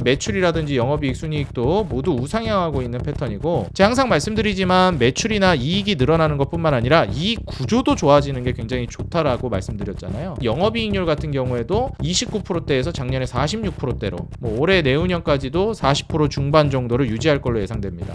매출이라든지 영업이익, 순이익도 모두 우상향하고 있는 패턴이고, 제가 항상 말씀드리지만 매출이나 이익이 늘어나는 것뿐만 아니라 이익 구조도 좋아지는 게 굉장히 좋다라고 말씀드렸잖아요. 영업이익률 같은 경우에도 29%대에서 작년에 46%대로 올해 내후년까지도 40% 중반 정도를 유지할 걸로 예상됩니다.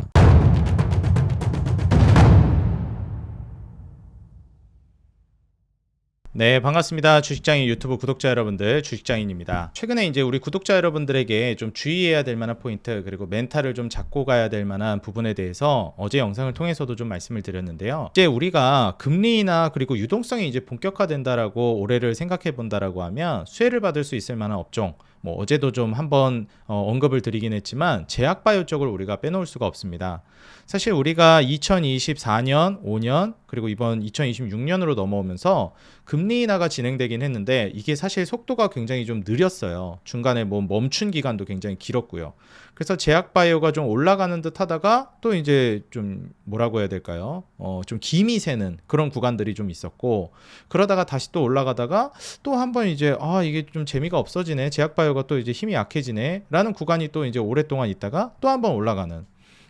네, 반갑습니다. 주식장인 유튜브 구독자 여러분들, 주식장인입니다. 최근에 이제 우리 구독자 여러분들에게 좀 주의해야 될 만한 포인트, 그리고 멘탈을 좀 잡고 가야 될 만한 부분에 대해서 어제 영상을 통해서도 좀 말씀을 드렸는데요. 이제 우리가 금리나 그리고 유동성이 이제 본격화된다라고 올해를 생각해 본다라고 하면 수혜를 받을 수 있을 만한 업종, 어제도 좀 한번 언급을 드리긴 했지만 제약바이오 쪽을 우리가 빼놓을 수가 없습니다. 사실 우리가 2024년, 5년 그리고 이번 2026년으로 넘어오면서 금리 인하가 진행되긴 했는데 이게 사실 속도가 굉장히 좀 느렸어요. 중간에 멈춘 기간도 굉장히 길었고요. 그래서 제약바이오가 좀 올라가는 듯 하다가 또 이제 좀 뭐라고 해야 될까요? 좀 김이 새는 그런 구간들이 좀 있었고, 그러다가 다시 또 올라가다가 또 한번 이제 이게 좀 재미가 없어지네, 제약바이오가 또 이제 힘이 약해지네 라는 구간이 또 이제 오랫동안 있다가 또 한번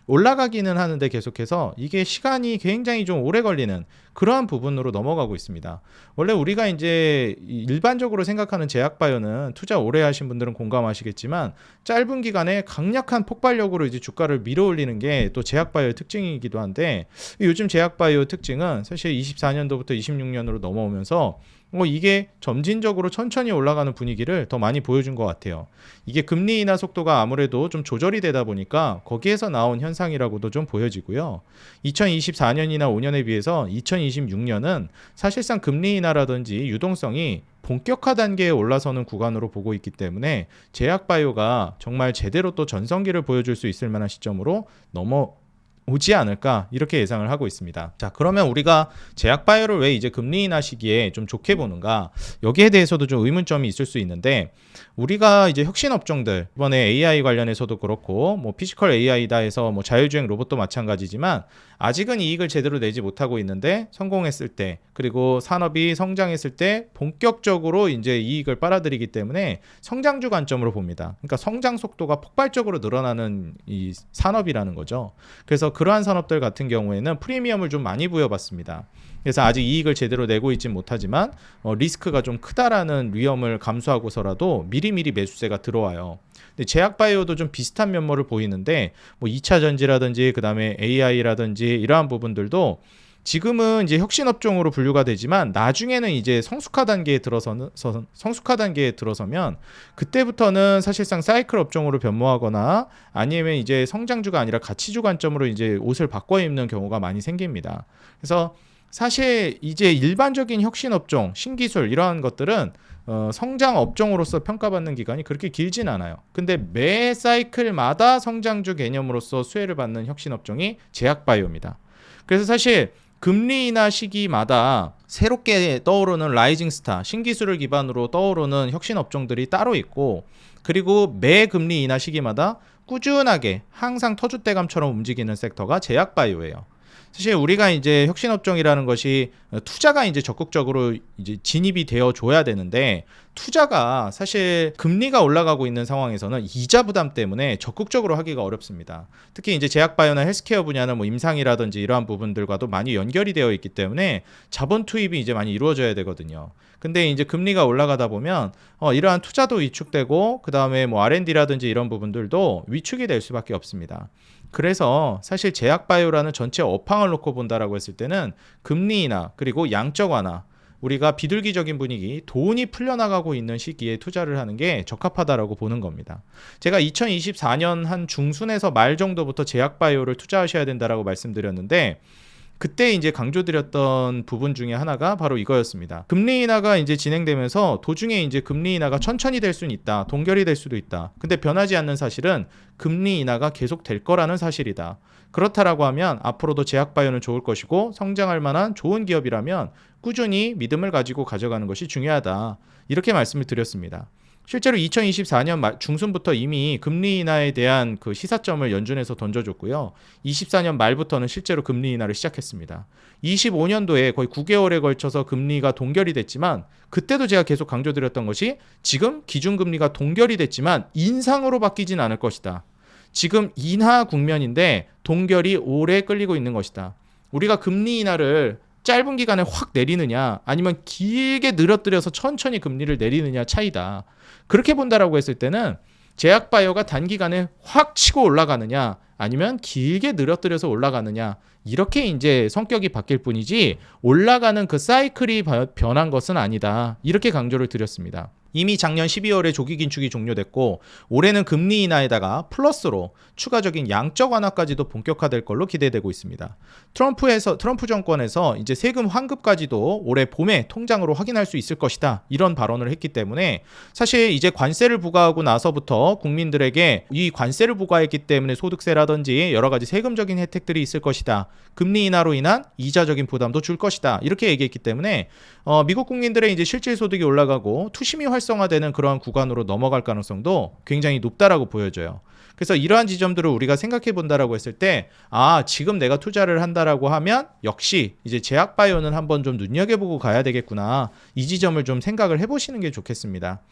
올라가기는 하는데 계속해서 이게 시간이 굉장히 좀 오래 걸리는 그러한 부분으로 넘어가고 있습니다. 원래 우리가 이제 일반적으로 생각하는 제약바이오는 투자 오래 하신 분들은 공감하시겠지만 짧은 기간에 강력한 폭발력으로 이제 주가를 밀어올리는 게 또 제약바이오의 특징이기도 한데, 요즘 제약바이오 특징은 사실 24년도부터 26년으로 넘어오면서 이게 점진적으로 천천히 올라가는 분위기를 더 많이 보여준 것 같아요. 이게 금리 인하 속도가 아무래도 좀 조절이 되다 보니까 거기에서 나온 현상이라고도 좀 보여지고요. 2024년이나 5년에 비해서 2026년은 사실상 금리 인하라든지 유동성이 본격화 단계에 올라서는 구간으로 보고 있기 때문에 제약바이오가 정말 제대로 또 전성기를 보여줄 수 있을 만한 시점으로 오지 않을까, 이렇게 예상을 하고 있습니다. 자, 그러면 우리가 제약바이오를 왜 이제 금리 인하 시기에 좀 좋게 보는가, 여기에 대해서도 좀 의문점이 있을 수 있는데, 우리가 이제 혁신 업종들, 이번에 AI 관련해서도 그렇고 피지컬 AI다 해서 자율주행 로봇도 마찬가지지만 아직은 이익을 제대로 내지 못하고 있는데 성공했을 때, 그리고 산업이 성장했을 때 본격적으로 이제 이익을 빨아들이기 때문에 성장주 관점으로 봅니다. 그러니까 성장 속도가 폭발적으로 늘어나는 이 산업이라는 거죠. 그래서 그러한 산업들 같은 경우에는 프리미엄을 좀 많이 부여받습니다. 그래서 아직 이익을 제대로 내고 있진 못하지만 리스크가 좀 크다라는 위험을 감수하고서라도 미리미리 매수세가 들어와요. 근데 제약바이오도 좀 비슷한 면모를 보이는데 2차 전지라든지 그다음에 AI라든지 이러한 부분들도 지금은 이제 혁신 업종으로 분류가 되지만 나중에는 이제 성숙화 단계에 들어서면 그때부터는 사실상 사이클 업종으로 변모하거나 아니면 이제 성장주가 아니라 가치주 관점으로 이제 옷을 바꿔 입는 경우가 많이 생깁니다. 그래서 사실 이제 일반적인 혁신 업종, 신기술 이러한 것들은 성장 업종으로서 평가받는 기간이 그렇게 길진 않아요. 근데 매 사이클마다 성장주 개념으로서 수혜를 받는 혁신 업종이 제약바이오입니다. 그래서 사실 금리 인하 시기마다 새롭게 떠오르는 라이징 스타, 신기술을 기반으로 떠오르는 혁신 업종들이 따로 있고, 그리고 매 금리 인하 시기마다 꾸준하게 항상 터줏대감처럼 움직이는 섹터가 제약바이오예요. 사실 우리가 이제 혁신업종이라는 것이 투자가 이제 적극적으로 이제 진입이 되어 줘야 되는데, 투자가 사실 금리가 올라가고 있는 상황에서는 이자 부담 때문에 적극적으로 하기가 어렵습니다. 특히 이제 제약바이오나 헬스케어 분야는 임상이라든지 이러한 부분들과도 많이 연결이 되어 있기 때문에 자본 투입이 이제 많이 이루어져야 되거든요. 근데 이제 금리가 올라가다 보면 이러한 투자도 위축되고, 그다음에 R&D라든지 이런 부분들도 위축이 될 수밖에 없습니다. 그래서 사실 제약바이오라는 전체 업황을 놓고 본다라고 했을 때는 금리 인하 그리고 양적 완화, 우리가 비둘기적인 분위기, 돈이 풀려나가고 있는 시기에 투자를 하는 게 적합하다라고 보는 겁니다. 제가 2024년 한 중순에서 말 정도부터 제약바이오를 투자하셔야 된다라고 말씀드렸는데, 그때 이제 강조드렸던 부분 중에 하나가 바로 이거였습니다. 금리 인하가 이제 진행되면서 도중에 이제 금리 인하가 천천히 될 수는 있다, 동결이 될 수도 있다. 근데 변하지 않는 사실은 금리 인하가 계속 될 거라는 사실이다. 그렇다라고 하면 앞으로도 제약바이오는 좋을 것이고 성장할 만한 좋은 기업이라면 꾸준히 믿음을 가지고 가져가는 것이 중요하다. 이렇게 말씀을 드렸습니다. 실제로 2024년 중순부터 이미 금리 인하에 대한 그 시사점을 연준에서 던져줬고요. 24년 말부터는 실제로 금리 인하를 시작했습니다. 25년도에 거의 9개월에 걸쳐서 금리가 동결이 됐지만 그때도 제가 계속 강조드렸던 것이 지금 기준금리가 동결이 됐지만 인상으로 바뀌진 않을 것이다. 지금 인하 국면인데 동결이 오래 끌리고 있는 것이다. 우리가 금리 인하를 짧은 기간에 확 내리느냐 아니면 길게 늘어뜨려서 천천히 금리를 내리느냐 차이다. 그렇게 본다라고 했을 때는 제약바이오가 단기간에 확 치고 올라가느냐 아니면 길게 늘어뜨려서 올라가느냐 이렇게 이제 성격이 바뀔 뿐이지 올라가는 그 사이클이 변한 것은 아니다. 이렇게 강조를 드렸습니다. 이미 작년 12월에 조기 긴축이 종료됐고 올해는 금리 인하에다가 플러스로 추가적인 양적 완화까지도 본격화될 걸로 기대되고 있습니다. 트럼프 정권에서 이제 세금 환급까지도 올해 봄에 통장으로 확인할 수 있을 것이다. 이런 발언을 했기 때문에 사실 이제 관세를 부과하고 나서부터 국민들에게 이 관세를 부과했기 때문에 소득세라든지 여러 가지 세금적인 혜택들이 있을 것이다. 금리 인하로 인한 이자적인 부담도 줄 것이다. 이렇게 얘기했기 때문에 미국 국민들의 이제 실질 소득이 올라가고 투심이 활성화되는 그러한 구간으로 넘어갈 가능성도 굉장히 높다라고 보여져요. 그래서 이러한 지점들을 우리가 생각해 본다라고 했을 때, 지금 내가 투자를 한다라고 하면 역시 이제 제약바이오는 한번 좀 눈여겨보고 가야 되겠구나. 이 지점을 좀 생각을 해보시는 게 좋겠습니다.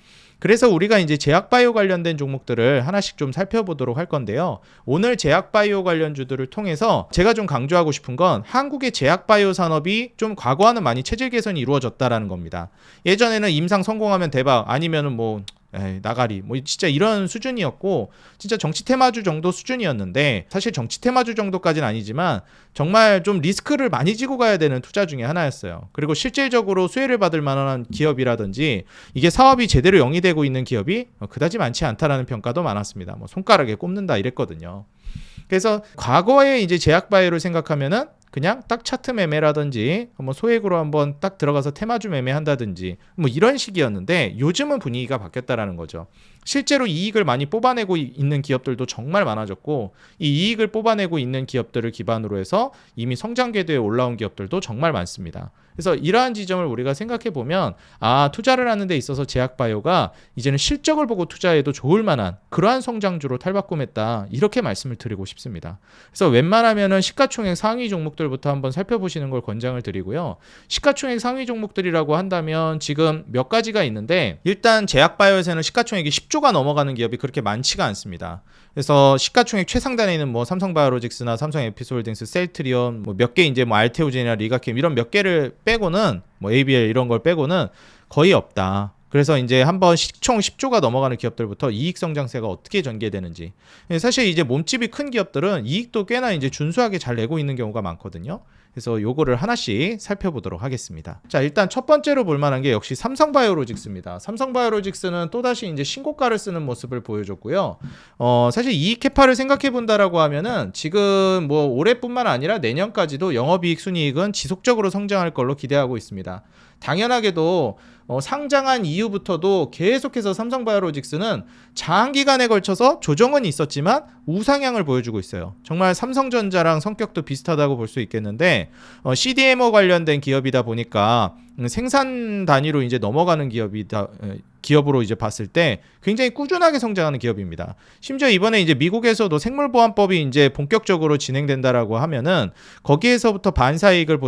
그래서 우리가 이제 제약바이오 관련된 종목들을 하나씩 좀 살펴보도록 할 건데요. 오늘 제약바이오 관련주들을 통해서 제가 좀 강조하고 싶은 건 한국의 제약바이오 산업이 좀 과거와는 많이 체질 개선이 이루어졌다라는 겁니다. 예전에는 임상 성공하면 대박, 아니면은 뭐 나가리 뭐 진짜 이런 수준이었고 진짜 정치 테마주 정도 수준이었는데 사실 정치 테마주 정도까지는 아니지만 정말 좀 리스크를 많이 지고 가야 되는 투자 중에 하나였어요. 그리고 실질적으로 수혜를 받을 만한 기업이라든지 이게 사업이 제대로 영위되고 있는 기업이 그다지 많지 않다라는 평가도 많았습니다. 뭐 손가락에 꼽는다 이랬거든요. 그래서 과거에 이제 제약바이오를 생각하면은 그냥 딱 차트 매매라든지 한번 소액으로 한번 딱 들어가서 테마주 매매한다든지 뭐 이런 식이었는데 요즘은 분위기가 바뀌었다라는 거죠. 실제로 이익을 많이 뽑아내고 있는 기업들도 정말 많아졌고 이 이익을 뽑아내고 있는 기업들을 기반으로 해서 이미 성장 궤도에 올라온 기업들도 정말 많습니다. 그래서 이러한 지점을 우리가 생각해 보면 투자를 하는 데 있어서 제약바이오가 이제는 실적을 보고 투자해도 좋을 만한 그러한 성장주로 탈바꿈했다. 이렇게 말씀을 드리고 싶습니다. 그래서 웬만하면은 시가총액 상위 종목들부터 한번 살펴보시는 걸 권장을 드리고요. 시가총액 상위 종목들이라고 한다면 지금 몇 가지가 있는데 일단 제약바이오에서는 시가총액이 10조가 넘어가는 기업이 그렇게 많지가 않습니다. 그래서 시가총액 최상단에 있는 뭐 삼성바이오로직스나 삼성에피솔딩스, 셀트리온 뭐 몇 개 이제 뭐 알테오젠이나 리가캠 이런 몇 개를 빼고는 뭐 ABL 이런 걸 빼고는 거의 없다. 그래서 이제 한번 총 10조가 넘어가는 기업들부터 이익 성장세가 어떻게 전개되는지. 사실 이제 몸집이 큰 기업들은 이익도 꽤나 이제 준수하게 잘 내고 있는 경우가 많거든요. 그래서 요거를 하나씩 살펴보도록 하겠습니다. 자, 일단 첫 번째로 볼 만한 게 역시 삼성바이오로직스입니다. 삼성바이오로직스는 또다시 이제 신고가를 쓰는 모습을 보여줬고요. 사실 이익 캐파를 생각해 본다라고 하면은 지금 뭐 올해뿐만 아니라 내년까지도 영업이익 순이익은 지속적으로 성장할 걸로 기대하고 있습니다. 당연하게도 상장한 이후부터도 계속해서 삼성바이오로직스는 장기간에 걸쳐서 조정은 있었지만 우상향을 보여주고 있어요. 정말 삼성전자랑 성격도 비슷하다고 볼 수 있겠는데 CDMO 관련된 기업이다 보니까 생산 단위로 이제 넘어가는 기업으로 이제 봤을 때 굉장히 꾸준하게 성장하는 기업입니다. 심지어 이번에 이제 미국에서도 생물보안법이 이제 본격적으로 진행된다라고 하면은 거기에서부터 반사이익을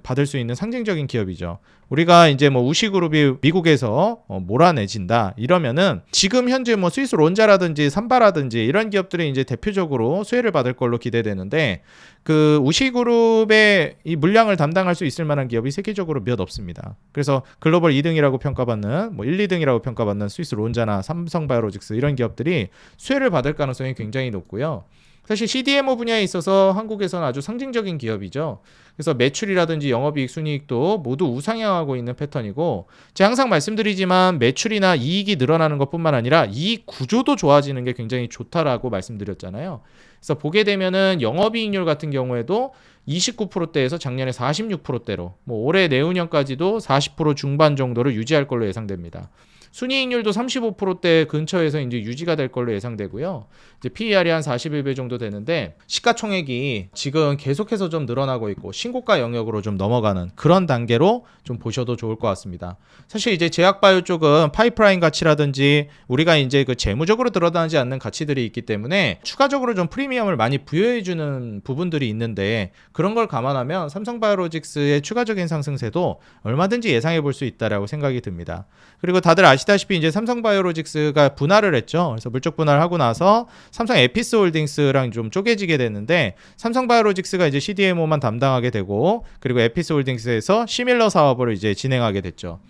받을 수 있는 상징적인 기업이죠. 우리가 이제 뭐 우시그룹이 미국에서 몰아내진다 이러면은 지금 현재 뭐 스위스 론자라든지 삼바라든지 이런 기업들이 이제 대표적으로 수혜를 받을 걸로 기대되는데 그 우시그룹의 이 물량을 담당할 수 있을 만한 기업이 세계적으로 몇 없습니다. 그래서 글로벌 2등이라고 평가받는 뭐 1, 2등이라고 평가받는 스위스 론자나 삼성바이오로직스 이런 기업들이 수혜를 받을 가능성이 굉장히 높고요. 사실 CDMO 분야에 있어서 한국에서는 아주 상징적인 기업이죠. 그래서 매출이라든지 영업이익 순이익도 모두 우상향하고 있는 패턴이고 제가 항상 말씀드리지만 매출이나 이익이 늘어나는 것뿐만 아니라 이익 구조도 좋아지는 게 굉장히 좋다라고 말씀드렸잖아요. 그래서 보게 되면은 영업이익률 같은 경우에도 29%대에서 작년에 46%대로 뭐 올해 내후년까지도 40% 중반 정도를 유지할 걸로 예상됩니다. 순이익률도 35%대 근처에서 이제 유지가 될 걸로 예상되고요. 이제 PER이 한 41배 정도 되는데 시가총액이 지금 계속해서 좀 늘어나고 있고 신고가 영역으로 좀 넘어가는 그런 단계로 좀 보셔도 좋을 것 같습니다. 사실 이제 제약바이오 쪽은 파이프라인 가치라든지 우리가 이제 그 재무적으로 드러나지 않는 가치들이 있기 때문에 추가적으로 좀 프리미엄을 많이 부여해주는 부분들이 있는데 그런 걸 감안하면 삼성바이오로직스의 추가적인 상승세도 얼마든지 예상해 볼 수 있다라고 생각이 듭니다. 그리고 다들 아시다시피 이제 삼성바이오로직스가 분할을 했죠. 그래서 물적 분할하고 나서 삼성 에피스홀딩스랑 좀 쪼개지게 됐는데 삼성바이오로직스가 이제 CDMO만 담당하게 되고 그리고 에피스홀딩스에서 시밀러 사업을 이제 진행하게 됐죠.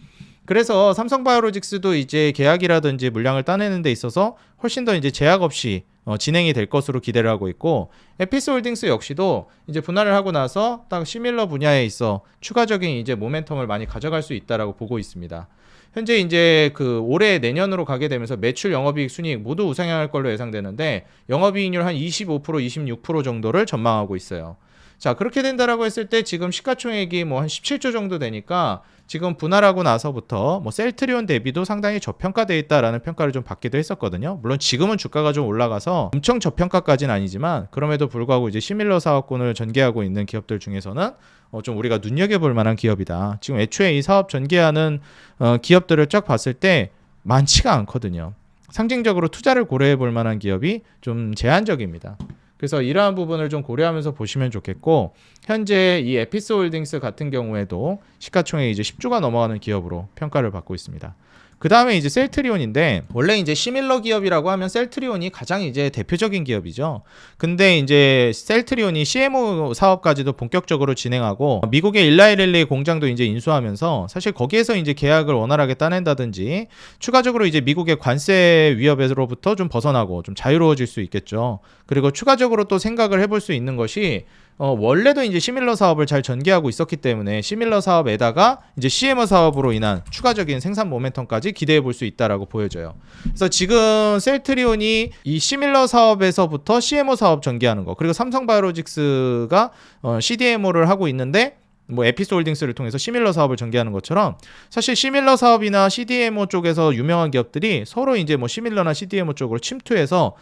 그래서 삼성바이오로직스도 이제 계약이라든지 물량을 따내는 데 있어서 훨씬 더 이제 제약 없이 진행이 될 것으로 기대를 하고 있고 에피스홀딩스 역시도 이제 분할을 하고 나서 딱 시밀러 분야에 있어 추가적인 이제 모멘텀을 많이 가져갈 수 있다라고 보고 있습니다. 현재 이제 그 올해 내년으로 가게 되면서 매출, 영업이익, 순이익 모두 우상향할 걸로 예상되는데 영업이익률 한 25%, 26% 정도를 전망하고 있어요. 자, 그렇게 된다라고 했을 때 지금 시가총액이 뭐 한 17조 정도 되니까 지금 분할하고 나서부터 뭐 셀트리온 대비도 상당히 저평가되어 있다라는 평가를 좀 받기도 했었거든요. 물론 지금은 주가가 좀 올라가서 엄청 저평가까지는 아니지만 그럼에도 불구하고 이제 시밀러 사업군을 전개하고 있는 기업들 중에서는 좀 우리가 눈여겨볼 만한 기업이다. 지금 애초에 이 사업 전개하는 기업들을 쫙 봤을 때 많지가 않거든요. 상징적으로 투자를 고려해 볼 만한 기업이 좀 제한적입니다. 그래서 이러한 부분을 좀 고려하면서 보시면 좋겠고 현재 이 에피스홀딩스 같은 경우에도 시가총액이 이제 10조가 넘어가는 기업으로 평가를 받고 있습니다. 그 다음에 이제 셀트리온인데 원래 이제 시밀러 기업이라고 하면 셀트리온이 가장 이제 대표적인 기업이죠. 근데 이제 셀트리온이 CMO 사업까지도 본격적으로 진행하고 미국의 일라이릴리 공장도 이제 인수하면서 사실 거기에서 이제 계약을 원활하게 따낸다든지 추가적으로 이제 미국의 관세 위협으로부터 좀 벗어나고 좀 자유로워질 수 있겠죠. 그리고 추가적으로 또 생각을 해볼 수 있는 것이 원래도 이제 시밀러 사업을 잘 전개하고 있었기 때문에 시밀러 사업에다가 이제 CMO 사업으로 인한 추가적인 생산 모멘텀까지 기대해 볼 수 있다라고 보여져요. 그래서 지금 셀트리온이 이 시밀러 사업에서부터 CMO 사업 전개하는 거, 그리고 삼성바이오로직스가 CDMO를 하고 있는데 뭐 에피스홀딩스를 통해서 시밀러 사업을 전개하는 것처럼 사실 시밀러 사업이나 CDMO 쪽에서 유명한 기업들이 서로 이제 뭐 시밀러나 CDMO 쪽으로 침투해서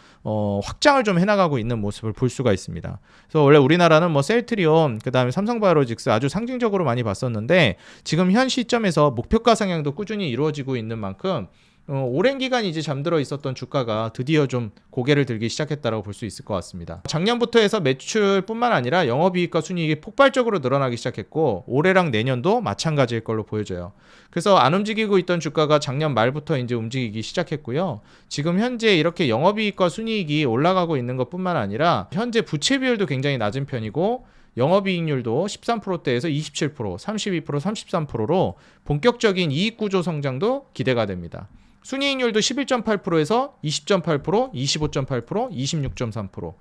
확장을 좀 해나가고 있는 모습을 볼 수가 있습니다. 그래서 원래 우리나라는 뭐 셀트리온 그다음에 삼성바이오로직스 아주 상징적으로 많이 봤었는데 지금 현 시점에서 목표가 상향도 꾸준히 이루어지고 있는 만큼 오랜 기간 이제 잠들어 있었던 주가가 드디어 좀 고개를 들기 시작했다고 볼 수 있을 것 같습니다. 작년부터 해서 매출뿐만 아니라 영업이익과 순이익이 폭발적으로 늘어나기 시작했고 올해랑 내년도 마찬가지일 걸로 보여져요. 그래서 안 움직이고 있던 주가가 작년 말부터 이제 움직이기 시작했고요. 지금 현재 이렇게 영업이익과 순이익이 올라가고 있는 것뿐만 아니라 현재 부채 비율도 굉장히 낮은 편이고 영업이익률도 13%대에서 27%, 32%, 33%로 본격적인 이익 구조 성장도 기대가 됩니다. 순이익률도 11.8%에서 20.8%, 25.8%, 26.3%.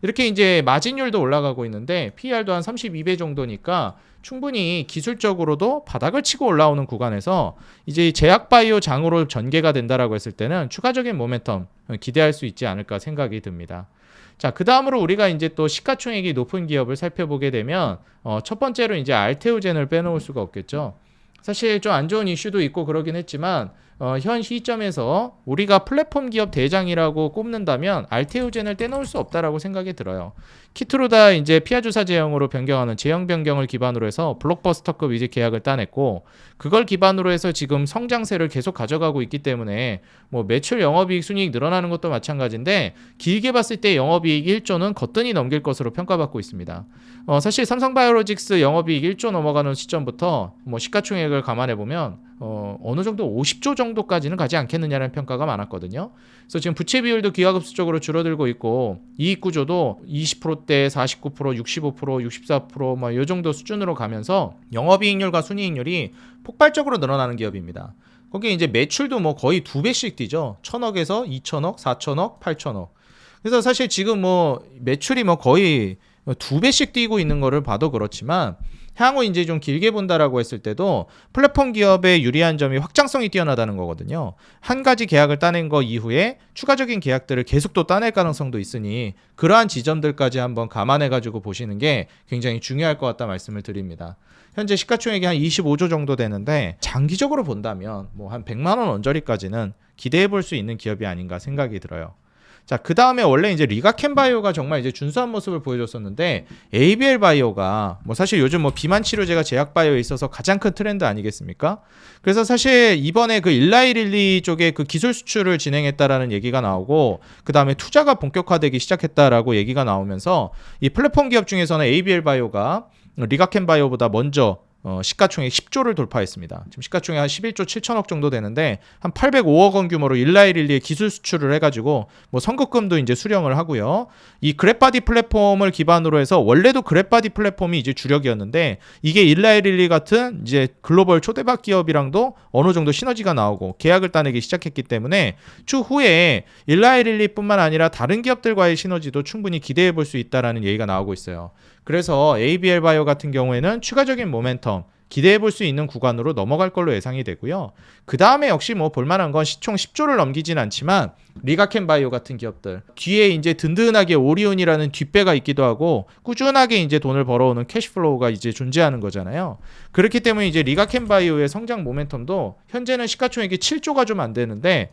이렇게 이제 마진율도 올라가고 있는데 PER도 한 32배 정도니까 충분히 기술적으로도 바닥을 치고 올라오는 구간에서 이제 제약바이오 장으로 전개가 된다라고 했을 때는 추가적인 모멘텀 기대할 수 있지 않을까 생각이 듭니다. 자, 그 다음으로 우리가 이제 또 시가총액이 높은 기업을 살펴보게 되면 첫 번째로 이제 알테오젠을 빼놓을 수가 없겠죠. 사실 좀 안 좋은 이슈도 있고 그러긴 했지만 현 시점에서 우리가 플랫폼 기업 대장이라고 꼽는다면 알테오젠을 떼놓을 수 없다라고 생각이 들어요. 키트루다 이제 피아주사 제형으로 변경하는 제형 변경을 기반으로 해서 블록버스터급 이제 계약을 따냈고 그걸 기반으로 해서 지금 성장세를 계속 가져가고 있기 때문에 뭐 매출, 영업이익, 순이익 늘어나는 것도 마찬가지인데 길게 봤을 때 영업이익 1조는 거뜬히 넘길 것으로 평가받고 있습니다. 사실 삼성바이오로직스 영업이익 1조 넘어가는 시점부터 뭐 시가총액을 감안해 보면 어느 정도 50조 정도까지는 가지 않겠느냐는 평가가 많았거든요. 그래서 지금 부채 비율도 기하급수적으로 줄어들고 있고 이익 구조도 20%대, 49%, 65%, 64% 뭐 이 정도 수준으로 가면서 영업이익률과 순이익률이 폭발적으로 늘어나는 기업입니다. 거기에 이제 매출도 뭐 거의 2배씩 뛰죠. 1,000억에서 2,000억, 4,000억, 8,000억. 그래서 사실 지금 뭐 매출이 뭐 거의 2배씩 뛰고 있는 거를 봐도 그렇지만 향후 이제 좀 길게 본다라고 했을 때도 플랫폼 기업의 유리한 점이 확장성이 뛰어나다는 거거든요. 한 가지 계약을 따낸 거 이후에 추가적인 계약들을 계속 또 따낼 가능성도 있으니 그러한 지점들까지 한번 감안해 가지고 보시는 게 굉장히 중요할 것 같다 말씀을 드립니다. 현재 시가총액이 한 25조 정도 되는데 장기적으로 본다면 뭐 한 100만 원 언저리까지는 기대해 볼 수 있는 기업이 아닌가 생각이 들어요. 자, 그 다음에 원래 이제 리가켄 바이오가 정말 이제 준수한 모습을 보여줬었는데 ABL 바이오가 뭐 사실 요즘 뭐 비만 치료제가 제약 바이오에 있어서 가장 큰 트렌드 아니겠습니까? 그래서 사실 이번에 그 일라이릴리 쪽에 그 기술 수출을 진행했다라는 얘기가 나오고 그 다음에 투자가 본격화되기 시작했다라고 얘기가 나오면서 이 플랫폼 기업 중에서는 ABL 바이오가 리가켄 바이오보다 먼저 시가총액 10조를 돌파했습니다. 지금 시가총액 한 11조 7천억 정도 되는데 한 805억 원 규모로 일라이릴리의 기술 수출을 해가지고 뭐 선급금도 이제 수령을 하고요. 이 그랩바디 플랫폼을 기반으로 해서 원래도 그랩바디 플랫폼이 이제 주력이었는데 이게 일라이릴리 같은 이제 글로벌 초대박 기업이랑도 어느 정도 시너지가 나오고 계약을 따내기 시작했기 때문에 추후에 일라이릴리뿐만 아니라 다른 기업들과의 시너지도 충분히 기대해 볼 수 있다라는 얘기가 나오고 있어요. 그래서 ABL 바이오 같은 경우에는 추가적인 모멘텀 기대해 볼 수 있는 구간으로 넘어갈 걸로 예상이 되고요. 그 다음에 역시 뭐 볼만한 건 시총 10조를 넘기진 않지만 리가켄 바이오 같은 기업들 뒤에 이제 든든하게 오리온이라는 뒷배가 있기도 하고 꾸준하게 이제 돈을 벌어오는 캐시플로우가 이제 존재하는 거잖아요. 그렇기 때문에 이제 리가켄 바이오의 성장 모멘텀도 현재는 시가총액이 7조가 좀 안 되는데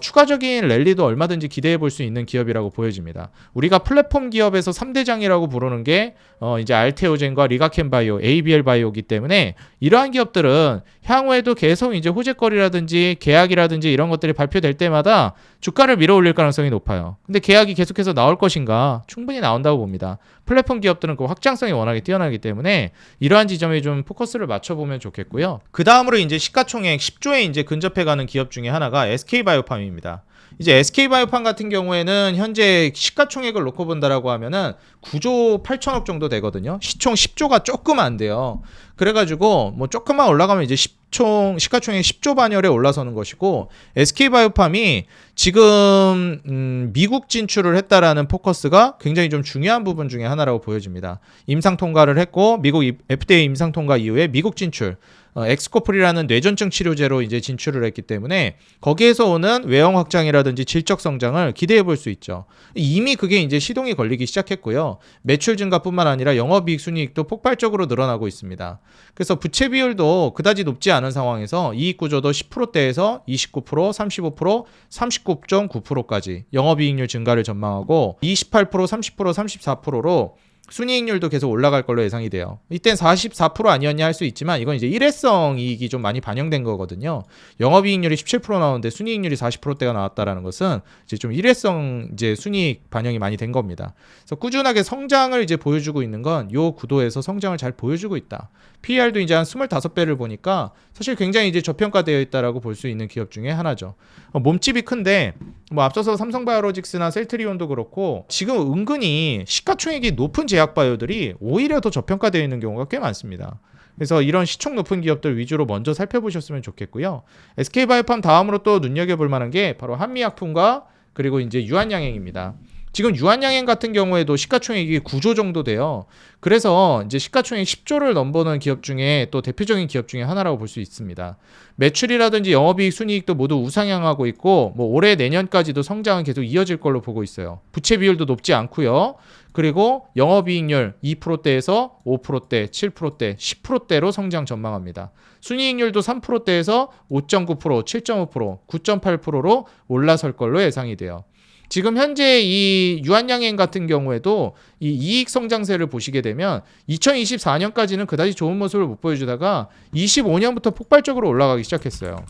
추가적인 랠리도 얼마든지 기대해 볼 수 있는 기업이라고 보여집니다. 우리가 플랫폼 기업에서 3대장이라고 부르는 게 이제 알테오젠과 리가켄 바이오, ABL 바이오이기 때문에 이러한 기업들은 향후에도 계속 이제 호재거리라든지 계약이라든지 이런 것들이 발표될 때마다 주가를 밀어 올릴 가능성이 높아요. 근데 계약이 계속해서 나올 것인가? 충분히 나온다고 봅니다. 플랫폼 기업들은 그 확장성이 워낙에 뛰어나기 때문에 이러한 지점에 좀 포커스를 맞춰보면 좋겠고요. 그 다음으로 이제 시가총액 10조에 이제 근접해가는 기업 중에 하나가 SK바이오팜입니다. 이제 SK바이오팜 같은 경우에는 현재 시가총액을 놓고 본다라고 하면은 9조 8천억 정도 되거든요. 시총 10조가 조금 안 돼요. 그래가지고 뭐 조금만 올라가면 이제 시가총액 10조 반열에 올라서는 것이고 SK바이오팜이 지금 미국 진출을 했다라는 포커스가 굉장히 좀 중요한 부분 중에 하나라고 보여집니다. 임상 통과를 했고 미국 FDA 임상 통과 이후에 미국 진출 엑스코플이라는 뇌전증 치료제로 이제 진출을 했기 때문에 거기에서 오는 외형 확장이라든지 질적 성장을 기대해 볼 수 있죠. 이미 그게 이제 시동이 걸리기 시작했고요. 매출 증가뿐만 아니라 영업이익 순이익도 폭발적으로 늘어나고 있습니다. 그래서 부채 비율도 그다지 높지 않은 상황에서 이익 구조도 10%대에서 29%, 35%, 39.9%까지 영업이익률 증가를 전망하고 28%, 30%, 34%로 순이익률도 계속 올라갈 걸로 예상이 돼요. 이땐 44% 아니었냐 할 수 있지만 이건 이제 일회성 이익이 좀 많이 반영된 거거든요. 영업이익률이 17% 나오는데 순이익률이 40%대가 나왔다라는 것은 이제 좀 일회성 이제 순이익 반영이 많이 된 겁니다. 그래서 꾸준하게 성장을 이제 보여주고 있는 건 요 구도에서 성장을 잘 보여주고 있다. PER도 이제 한 25배를 보니까 사실 굉장히 이제 저평가되어 있다라고 볼 수 있는 기업 중에 하나죠. 몸집이 큰데 뭐 앞서서 삼성바이오로직스나 셀트리온도 그렇고 지금 은근히 시가총액이 높은 제약바이오들이 오히려 더 저평가되어 있는 경우가 꽤 많습니다. 그래서 이런 시총 높은 기업들 위주로 먼저 살펴보셨으면 좋겠고요. SK바이오팜 다음으로 또 눈여겨볼 만한 게 바로 한미약품과 그리고 이제 유한양행입니다. 지금 유한양행 같은 경우에도 시가총액이 9조 정도 돼요. 그래서 이제 시가총액 10조를 넘보는 기업 중에 또 대표적인 기업 중에 하나라고 볼 수 있습니다. 매출이라든지 영업이익 순이익도 모두 우상향하고 있고 뭐 올해 내년까지도 성장은 계속 이어질 걸로 보고 있어요. 부채 비율도 높지 않고요. 그리고 영업이익률 2%대에서 5%대, 7%대, 10%대로 성장 전망합니다. 순이익률도 3%대에서 5.9%, 7.5%, 9.8%로 올라설 걸로 예상이 돼요. 지금 현재 이 유한양행 같은 경우에도 이 이익 성장세를 보시게 되면 2024년까지는 그다지 좋은 모습을 못 보여주다가 25년부터 폭발적으로 올라가기 시작했어요.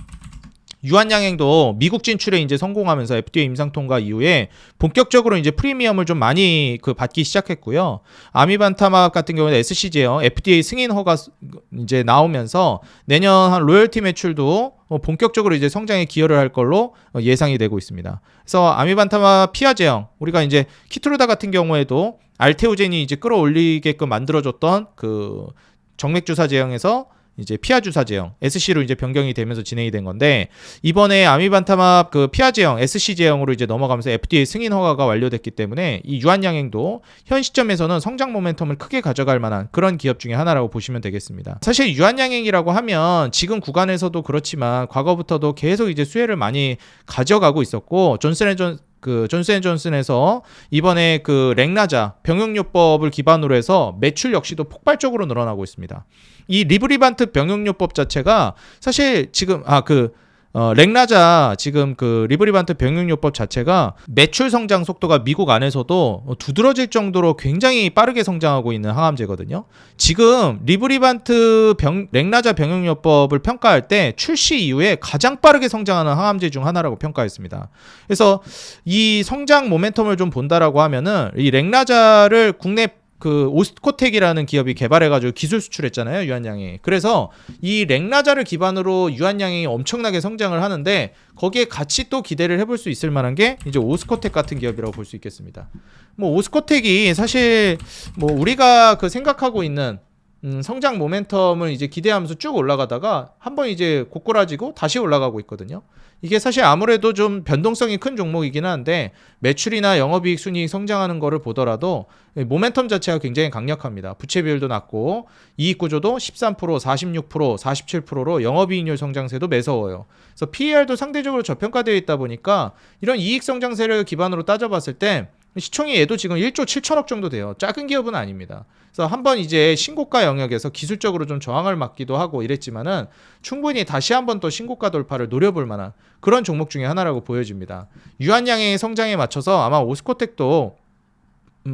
유한양행도 미국 진출에 이제 성공하면서 FDA 임상 통과 이후에 본격적으로 이제 프리미엄을 좀 많이 받기 시작했고요. 아미반타막 같은 경우는 SC제형 FDA 승인 허가 이제 나오면서 내년 한 로열티 매출도 본격적으로 이제 성장에 기여를 할 걸로 예상이 되고 있습니다. 그래서 아미반타막 피아제형 우리가 이제 키트루다 같은 경우에도 알테오젠이 이제 끌어올리게끔 만들어줬던 그 정맥주사 제형에서 이제 피하 주사 제형 SC로 이제 변경이 되면서 진행이 된 건데, 이번에 아미반타맙 그 피하 제형 SC 제형으로 이제 넘어가면서 FDA 승인 허가가 완료됐기 때문에 이 유한양행도 현 시점에서는 성장 모멘텀을 크게 가져갈 만한 그런 기업 중에 하나라고 보시면 되겠습니다. 사실 유한양행이라고 하면 지금 구간에서도 그렇지만 과거부터도 계속 이제 수혜를 많이 가져가고 있었고, 존스앤존슨에서 이번에 그 렉나자 병용요법을 기반으로 해서 매출 역시도 폭발적으로 늘어나고 있습니다. 이 리브리반트 병용요법 자체가 사실 지금 렉나자 지금 그 리브리반트 병용요법 자체가 매출 성장 속도가 미국 안에서도 두드러질 정도로 굉장히 빠르게 성장하고 있는 항암제거든요. 지금 리브리반트 렉나자 병용요법을 평가할 때 출시 이후에 가장 빠르게 성장하는 항암제 중 하나라고 평가했습니다. 그래서 이 성장 모멘텀을 좀 본다라고 하면은 이 렉나자를 국내 그 오스코텍이라는 기업이 개발해가지고 기술 수출했잖아요, 유한양행. 그래서 이 렉나자를 기반으로 유한양행이 엄청나게 성장을 하는데, 거기에 같이 또 기대를 해볼 수 있을 만한 게 이제 오스코텍 같은 기업이라고 볼 수 있겠습니다. 뭐 오스코텍이 사실 뭐 우리가 그 생각하고 있는 성장 모멘텀을 이제 기대하면서 쭉 올라가다가 한번 이제 고꾸라지고 다시 올라가고 있거든요. 이게 사실 아무래도 좀 변동성이 큰 종목이긴 한데, 매출이나 영업이익 순이익 성장하는 거를 보더라도 모멘텀 자체가 굉장히 강력합니다. 부채 비율도 낮고 이익 구조도 13%, 46%, 47%로 영업이익률 성장세도 매서워요. 그래서 PER도 상대적으로 저평가되어 있다 보니까 이런 이익 성장세를 기반으로 따져봤을 때 시총이 얘도 지금 1조 7천억 정도 돼요. 작은 기업은 아닙니다. 그래서 한번 이제 신고가 영역에서 기술적으로 좀 저항을 맞기도 하고 이랬지만은 충분히 다시 한번 또 신고가 돌파를 노려볼 만한 그런 종목 중에 하나라고 보여집니다. 유한양행의 성장에 맞춰서 아마 오스코텍도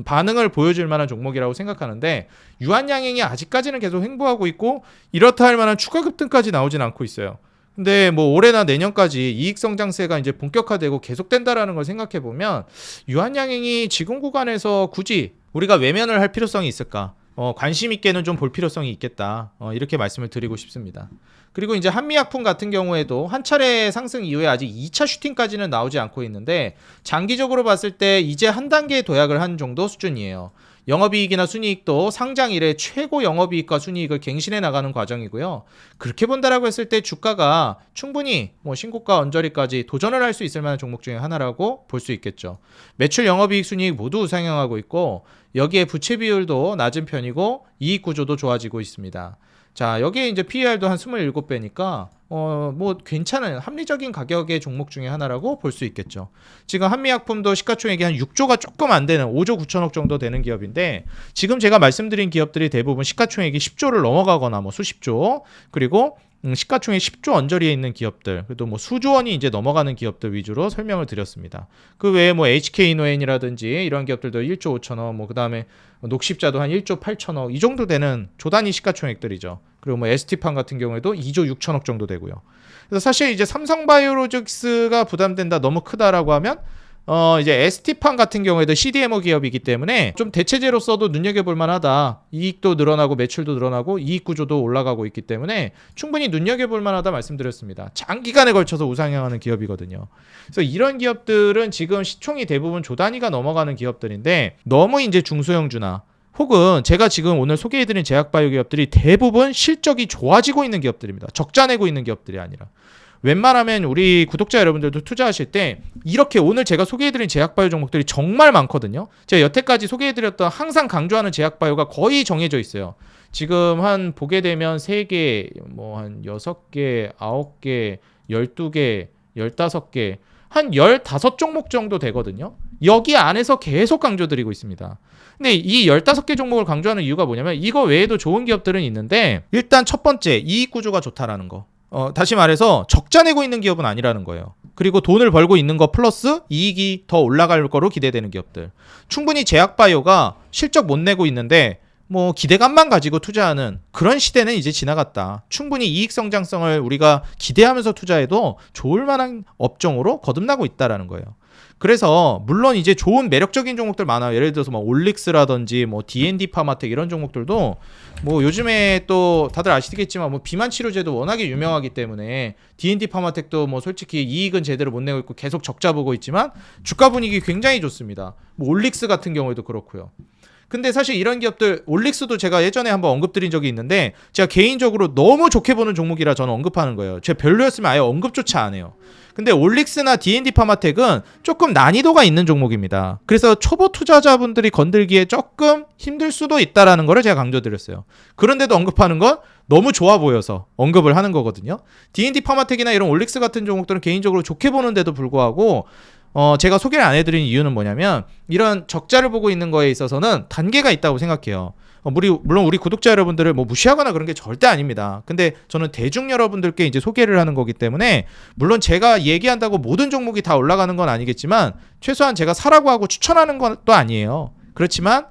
반응을 보여줄 만한 종목이라고 생각하는데, 유한양행이 아직까지는 계속 횡보하고 있고 이렇다 할 만한 추가 급등까지 나오진 않고 있어요. 근데 뭐 올해나 내년까지 이익 성장세가 이제 본격화되고 계속된다라는 걸 생각해 보면 유한양행이 지금 구간에서 굳이 우리가 외면을 할 필요성이 있을까? 관심 있게는 좀 볼 필요성이 있겠다. 이렇게 말씀을 드리고 싶습니다. 그리고 이제 한미약품 같은 경우에도 한 차례 상승 이후에 아직 2차 슈팅까지는 나오지 않고 있는데, 장기적으로 봤을 때 이제 한 단계 도약을 한 정도 수준이에요. 영업이익이나 순이익도 상장 이래 최고 영업이익과 순이익을 갱신해 나가는 과정이고요. 그렇게 본다라고 했을 때 주가가 충분히 뭐 신고가 언저리까지 도전을 할 수 있을 만한 종목 중에 하나라고 볼 수 있겠죠. 매출, 영업이익, 순이익 모두 우상향하고 있고, 여기에 부채 비율도 낮은 편이고 이익 구조도 좋아지고 있습니다. 자, 여기에 이제 PER도 한 27배니까 뭐 괜찮은 합리적인 가격의 종목 중에 하나라고 볼 수 있겠죠. 지금 한미약품도 시가총액이 한 6조가 조금 안 되는 5조 9천억 정도 되는 기업인데, 지금 제가 말씀드린 기업들이 대부분 시가총액이 10조를 넘어가거나 뭐 수십조, 그리고 시가총액 10조 언저리에 있는 기업들, 그래도 뭐 수조 원이 이제 넘어가는 기업들 위주로 설명을 드렸습니다. 그 외에 뭐 HK노엔이라든지 이런 기업들도 1조 5천억, 뭐 그다음에 녹십자도 한 1조 8천억 이 정도 되는 조단위 시가총액들이죠. 그리고 뭐 ST판 같은 경우에도 2조 6천억 정도 되고요. 그래서 사실 이제 삼성바이오로직스가 부담된다, 너무 크다라고 하면 이제 ST판 같은 경우에도 CDMO 기업이기 때문에 좀 대체제로서도 눈여겨볼 만하다. 이익도 늘어나고 매출도 늘어나고 이익 구조도 올라가고 있기 때문에 충분히 눈여겨볼 만하다 말씀드렸습니다. 장기간에 걸쳐서 우상향하는 기업이거든요. 그래서 이런 기업들은 지금 시총이 대부분 조 단위가 넘어가는 기업들인데, 너무 이제 중소형주나 혹은 제가 지금 오늘 소개해드린 제약바이오 기업들이 대부분 실적이 좋아지고 있는 기업들입니다. 적자 내고 있는 기업들이 아니라. 웬만하면 우리 구독자 여러분들도 투자하실 때 이렇게 오늘 제가 소개해드린 제약바이오 종목들이 정말 많거든요. 제가 여태까지 소개해드렸던 항상 강조하는 제약바이오가 거의 정해져 있어요. 지금 한 보게 되면 3개, 뭐 한 6개, 9개, 12개, 15개, 한 15종목 정도 되거든요. 여기 안에서 계속 강조드리고 있습니다. 근데 이 15개 종목을 강조하는 이유가 뭐냐면, 이거 외에도 좋은 기업들은 있는데, 일단 첫 번째 이익 구조가 좋다라는 거. 다시 말해서 적자 내고 있는 기업은 아니라는 거예요. 그리고 돈을 벌고 있는 거 플러스 이익이 더 올라갈 거로 기대되는 기업들. 충분히 제약바이오가 실적 못 내고 있는데 뭐 기대감만 가지고 투자하는 그런 시대는 이제 지나갔다. 충분히 이익 성장성을 우리가 기대하면서 투자해도 좋을 만한 업종으로 거듭나고 있다라는 거예요. 그래서 물론 이제 좋은 매력적인 종목들 많아요. 예를 들어서 뭐 올릭스라든지 뭐 D&D 파마텍 이런 종목들도 뭐 요즘에 또 다들 아시겠지만 뭐 비만 치료제도 워낙에 유명하기 때문에 D&D 파마텍도 뭐 솔직히 이익은 제대로 못 내고 있고 계속 적자 보고 있지만 주가 분위기 굉장히 좋습니다. 뭐 올릭스 같은 경우에도 그렇고요. 근데 사실 이런 기업들, 올릭스도 제가 예전에 한번 언급드린 적이 있는데 제가 개인적으로 너무 좋게 보는 종목이라 저는 언급하는 거예요. 제가 별로였으면 아예 언급조차 안 해요. 근데 올릭스나 D&D 파마텍은 조금 난이도가 있는 종목입니다. 그래서 초보 투자자분들이 건들기에 조금 힘들 수도 있다라는 거를 제가 강조드렸어요. 그런데도 언급하는 건 너무 좋아 보여서 언급을 하는 거거든요. D&D 파마텍이나 이런 올릭스 같은 종목들은 개인적으로 좋게 보는데도 불구하고 제가 소개를 안 해드린 이유는 뭐냐면 이런 적자를 보고 있는 거에 있어서는 단계가 있다고 생각해요. 물론 우리 구독자 여러분들을 뭐 무시하거나 그런 게 절대 아닙니다. 근데 저는 대중 여러분들께 이제 소개를 하는 거기 때문에 물론 제가 얘기한다고 모든 종목이 다 올라가는 건 아니겠지만 최소한 제가 사라고 하고 추천하는 것도 아니에요. 그렇지만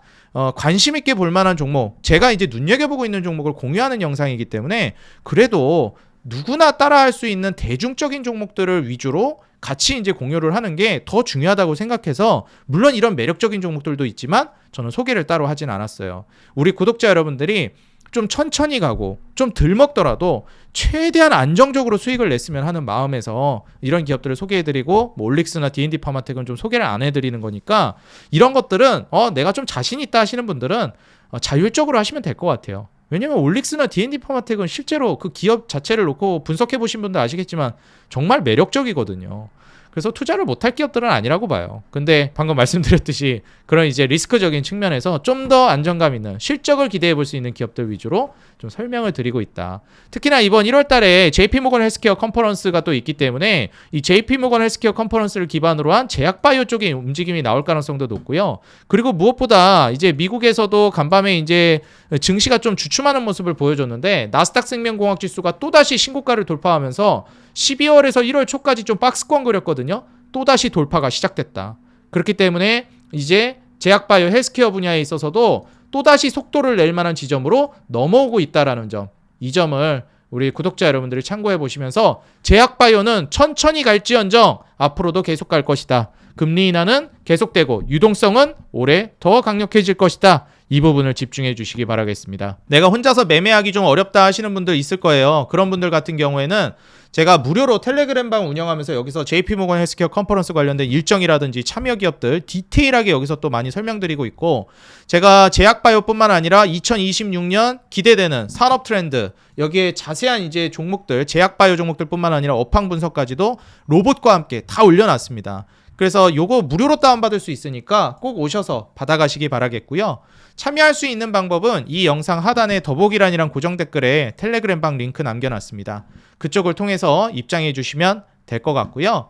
관심 있게 볼 만한 종목, 제가 이제 눈여겨보고 있는 종목을 공유하는 영상이기 때문에 그래도 누구나 따라할 수 있는 대중적인 종목들을 위주로 같이 이제 공유를 하는 게 더 중요하다고 생각해서 물론 이런 매력적인 종목들도 있지만 저는 소개를 따로 하진 않았어요. 우리 구독자 여러분들이 좀 천천히 가고 좀 덜 먹더라도 최대한 안정적으로 수익을 냈으면 하는 마음에서 이런 기업들을 소개해드리고 뭐 올릭스나 D&D 파마텍은 좀 소개를 안 해드리는 거니까 이런 것들은 내가 좀 자신 있다 하시는 분들은 자율적으로 하시면 될 것 같아요. 왜냐면 올릭스나 D&D 파마텍은 실제로 그 기업 자체를 놓고 분석해 보신 분들 아시겠지만 정말 매력적이거든요. 그래서 투자를 못할 기업들은 아니라고 봐요. 근데 방금 말씀드렸듯이 그런 이제 리스크적인 측면에서 좀 더 안정감 있는 실적을 기대해 볼 수 있는 기업들 위주로 좀 설명을 드리고 있다. 특히나 이번 1월 달에 JP모건 헬스케어 컨퍼런스가 또 있기 때문에 이 JP모건 헬스케어 컨퍼런스를 기반으로 한 제약바이오 쪽의 움직임이 나올 가능성도 높고요. 그리고 무엇보다 이제 미국에서도 간밤에 이제 증시가 좀 주춤하는 모습을 보여줬는데 나스닥 생명공학 지수가 또다시 신고가를 돌파하면서 12월에서 1월 초까지 좀 박스권 그렸거든요. 또다시 돌파가 시작됐다. 그렇기 때문에 이제 제약바이오 헬스케어 분야에 있어서도 또다시 속도를 낼 만한 지점으로 넘어오고 있다라는 점, 이 점을 우리 구독자 여러분들이 참고해 보시면서 제약바이오는 천천히 갈지언정 앞으로도 계속 갈 것이다. 금리 인하는 계속되고 유동성은 올해 더 강력해질 것이다. 이 부분을 집중해 주시기 바라겠습니다. 내가 혼자서 매매하기 좀 어렵다 하시는 분들 있을 거예요. 그런 분들 같은 경우에는 제가 무료로 텔레그램방 운영하면서 여기서 JP모건 헬스케어 컨퍼런스 관련된 일정이라든지 참여 기업들 디테일하게 여기서 또 많이 설명드리고 있고, 제가 제약바이오뿐만 아니라 2026년 기대되는 산업 트렌드, 여기에 자세한 이제 종목들, 제약바이오 종목들뿐만 아니라 업황 분석까지도 로봇과 함께 다 올려놨습니다. 그래서 요거 무료로 다운받을 수 있으니까 꼭 오셔서 받아가시기 바라겠고요. 참여할 수 있는 방법은 이 영상 하단에 더보기란이랑 고정 댓글에 텔레그램방 링크 남겨놨습니다. 그쪽을 통해서 입장해 주시면 될 것 같고요.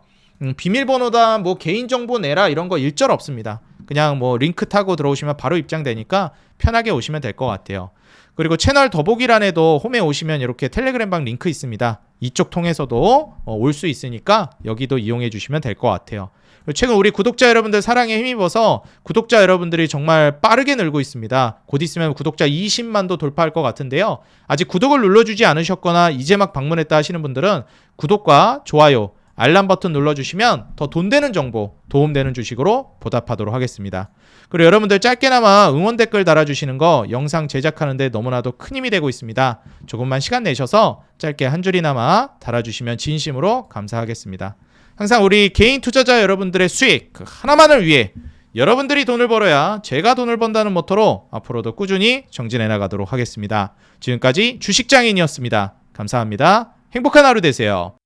비밀번호다 뭐 개인정보 내라 이런 거 일절 없습니다. 그냥 뭐 링크 타고 들어오시면 바로 입장되니까 편하게 오시면 될 것 같아요. 그리고 채널 더보기란에도 홈에 오시면 이렇게 텔레그램방 링크 있습니다. 이쪽 통해서도 올 수 있으니까 여기도 이용해 주시면 될 것 같아요. 최근 우리 구독자 여러분들 사랑에 힘입어서 구독자 여러분들이 정말 빠르게 늘고 있습니다. 곧 있으면 구독자 20만도 돌파할 것 같은데요. 아직 구독을 눌러주지 않으셨거나 이제 막 방문했다 하시는 분들은 구독과 좋아요, 알람 버튼 눌러주시면 더 돈 되는 정보, 도움되는 주식으로 보답하도록 하겠습니다. 그리고 여러분들 짧게나마 응원 댓글 달아주시는 거 영상 제작하는데 너무나도 큰 힘이 되고 있습니다. 조금만 시간 내셔서 짧게 한 줄이나마 달아주시면 진심으로 감사하겠습니다. 항상 우리 개인 투자자 여러분들의 수익 하나만을 위해 여러분들이 돈을 벌어야 제가 돈을 번다는 모토로 앞으로도 꾸준히 정진해 나가도록 하겠습니다. 지금까지 주식장인이었습니다. 감사합니다. 행복한 하루 되세요.